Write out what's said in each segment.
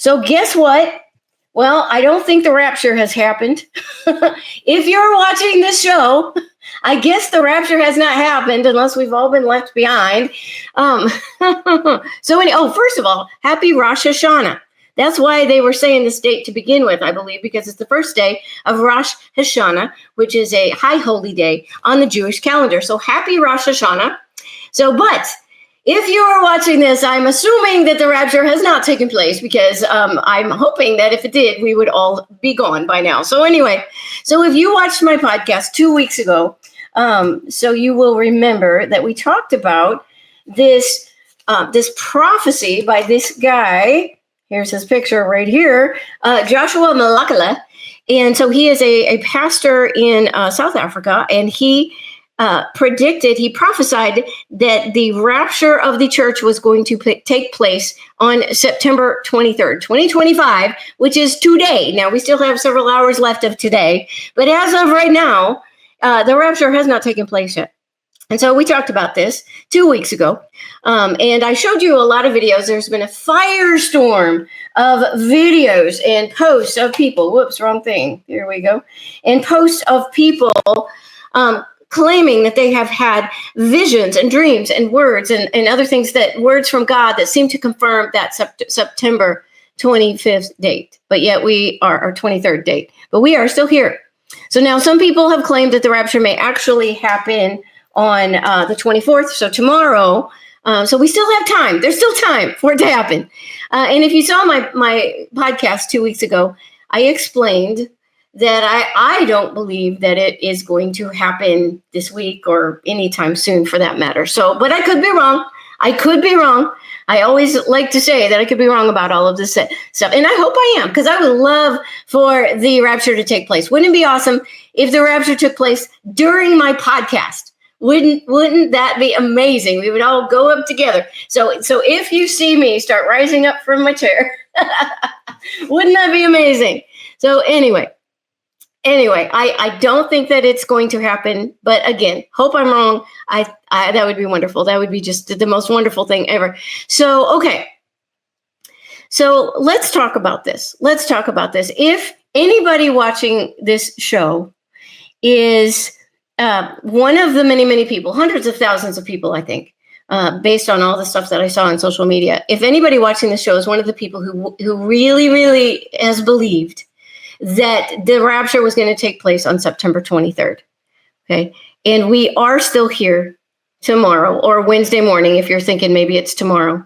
So guess what? Well, I don't think the rapture has happened. If you're watching this show, I guess the rapture has not happened unless we've all been left behind. First of all, happy Rosh Hashanah. That's why they were saying this date to begin with, I believe, because it's the first day of Rosh Hashanah, which is a high holy day on the Jewish calendar. So happy Rosh Hashanah. But if you are watching this, I'm assuming that the rapture has not taken place because I'm hoping that if it did, we would all be gone by now. So anyway, if you watched my podcast 2 weeks ago, so you will remember that we talked about this prophecy by this guy. Here's his picture right here, Joshua Malakala. And so he is a pastor in South Africa, and he prophesied that the rapture of the church was going to take place on September 23rd, 2025, which is today. Now, we still have several hours left of today, but as of right now, the rapture has not taken place yet. And so we talked about this 2 weeks ago, and I showed you a lot of videos. There's been a firestorm of videos and posts of people. Whoops, wrong thing. Here we go. And posts of people claiming that they have had visions and dreams and words and other things, words from God that seem to confirm that September 25th date. But yet we are our 23rd date. But we are still here. So now some people have claimed that the rapture may actually happen on the 24th, so tomorrow. So we still have time. There's still time for it to happen. And if you saw my podcast 2 weeks ago, I explained that I don't believe that it is going to happen this week or anytime soon for that matter. So, but I could be wrong. I always like to say that I could be wrong about all of this stuff. And I hope I am, because I would love for the rapture to take place. Wouldn't it be awesome if the rapture took place during my podcast? Wouldn't that be amazing? We would all go up together. So if you see me start rising up from my chair, wouldn't that be amazing? So anyway, I don't think that it's going to happen, but again, hope I'm wrong. I that would be wonderful. That would be just the most wonderful thing ever. So, okay. So let's talk about this. If anybody watching this show is one of the many, many people, hundreds of thousands of people, I think, based on all the stuff that I saw on social media, if anybody watching the show is one of the people who really, really has believed that the rapture was going to take place on September 23rd. Okay. And we are still here tomorrow or Wednesday morning. If you're thinking maybe it's tomorrow,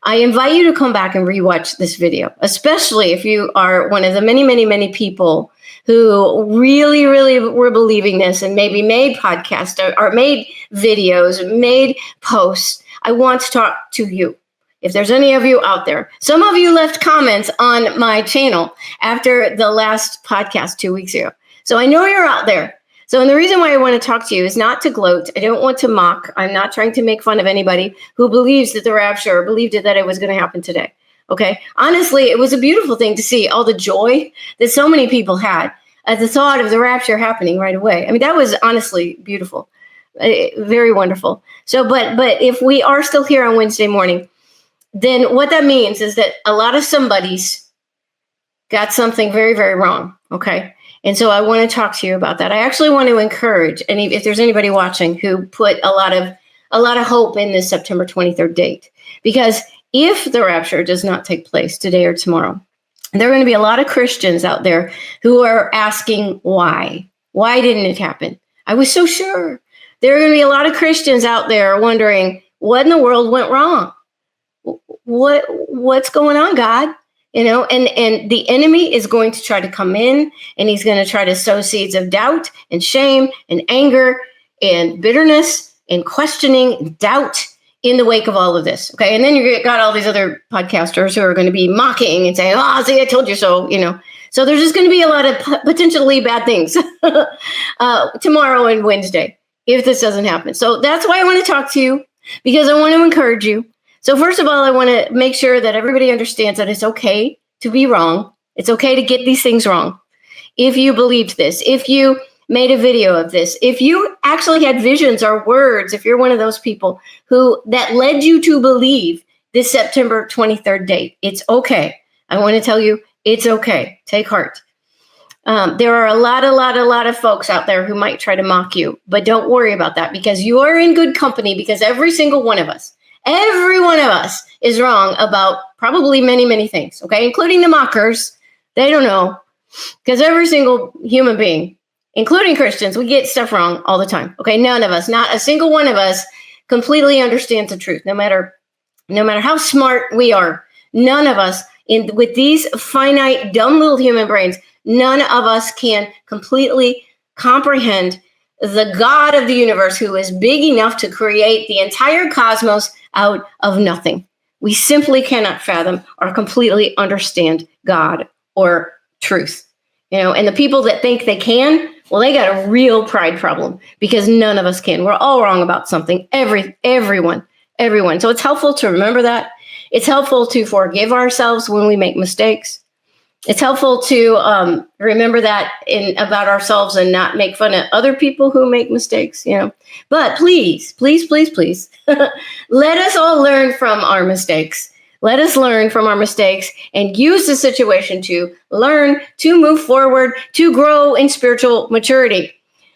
I invite you to come back and rewatch this video, especially if you are one of the many, many, many people who really, really were believing this and maybe made podcasts or made videos, made posts. I want to talk to you. If there's any of you out there, some of you left comments on my channel after the last podcast 2 weeks ago. So I know you're out there. So and the reason why I want to talk to you is not to gloat. I don't want to mock. I'm not trying to make fun of anybody who believes that the rapture or believed that it was going to happen today. Okay. Honestly, it was a beautiful thing to see all the joy that so many people had at the thought of the rapture happening right away. I mean, that was honestly beautiful. Very wonderful. So, but if we are still here on Wednesday morning, then what that means is that a lot of somebody's got something very, very wrong. Okay. And so I want to talk to you about that. I actually want to encourage, and if there's anybody watching who put a lot of hope in this September 23rd date, because if the rapture does not take place today or tomorrow, there are going to be a lot of Christians out there who are asking why. Why didn't it happen? I was so sure. There are going to be a lot of Christians out there wondering what in the world went wrong. What's going on, God? You know, and the enemy is going to try to come in and he's going to try to sow seeds of doubt and shame and anger and bitterness and questioning and doubt in the wake of all of this. Okay. And then you got all these other podcasters who are going to be mocking and saying, oh, see, I told you so, you know. So there's just going to be a lot of potentially bad things tomorrow and Wednesday if this doesn't happen. So that's why I want to talk to you, because I want to encourage you. So first of all, I want to make sure that everybody understands that it's okay to be wrong. It's okay to get these things wrong. If you believed this, if you made a video of this, if you actually had visions or words, if you're one of those people that led you to believe this September 23rd date, it's okay. I want to tell you, it's okay. Take heart. There are a lot of folks out there who might try to mock you, but don't worry about that because you are in good company because every one of us is wrong about probably many, many things, okay? Including the mockers. They don't know because every single human being, including Christians, we get stuff wrong all the time, okay? None of us, not a single one of us completely understands the truth, no matter how smart we are. None of us, with these finite, dumb little human brains, none of us can completely comprehend the God of the universe who is big enough to create the entire cosmos out of nothing. We simply cannot fathom or completely understand God or truth. And the people that think they can, well, they got a real pride problem because none of us can. We're all wrong about something. Everyone. So it's helpful to remember that. It's helpful to forgive ourselves when we make mistakes. It's helpful to remember that about ourselves and not make fun of other people who make mistakes, But please, let us all learn from our mistakes. Let us learn from our mistakes and use the situation to learn, to move forward, to grow in spiritual maturity.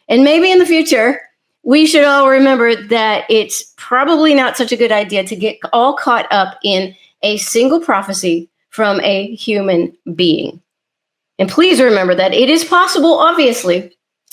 And maybe in the future, we should all remember that it's probably not such a good idea to get all caught up in a single prophecy from a human being. And please remember that it is possible, obviously,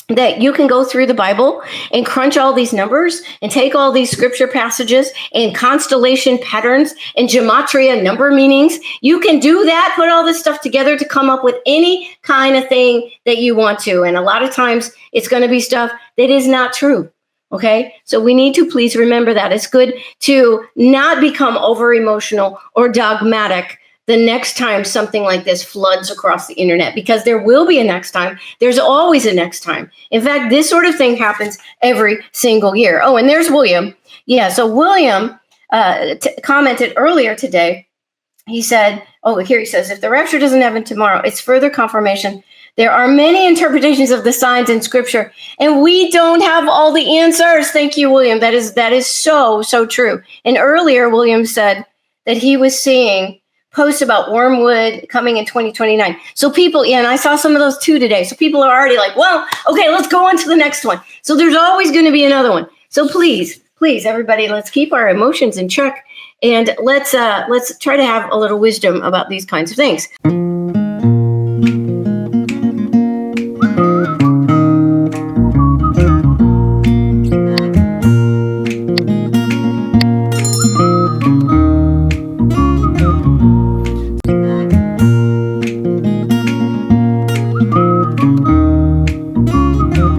that you can go through the Bible and crunch all these numbers and take all these scripture passages and constellation patterns and gematria number meanings. You can do that, put all this stuff together to come up with any kind of thing that you want to. And a lot of times it's going to be stuff that is not true. Okay, so we need to please remember that. It's good to not become over emotional or dogmatic the next time something like this floods across the internet, because there will be a next time. There's always a next time. In fact, this sort of thing happens every single year. Oh, and there's William. Yeah, so William commented earlier today. He said, here he says, if the rapture doesn't happen tomorrow, it's further confirmation. There are many interpretations of the signs in scripture, and we don't have all the answers. Thank you, William. That is so true. And earlier, William said that he was seeing posts about wormwood coming in 2029. So people, and I saw some of those too today. So people are already like, well, okay, let's go on to the next one. So there's always going to be another one. So please, everybody, let's keep our emotions in check and let's try to have a little wisdom about these kinds of things.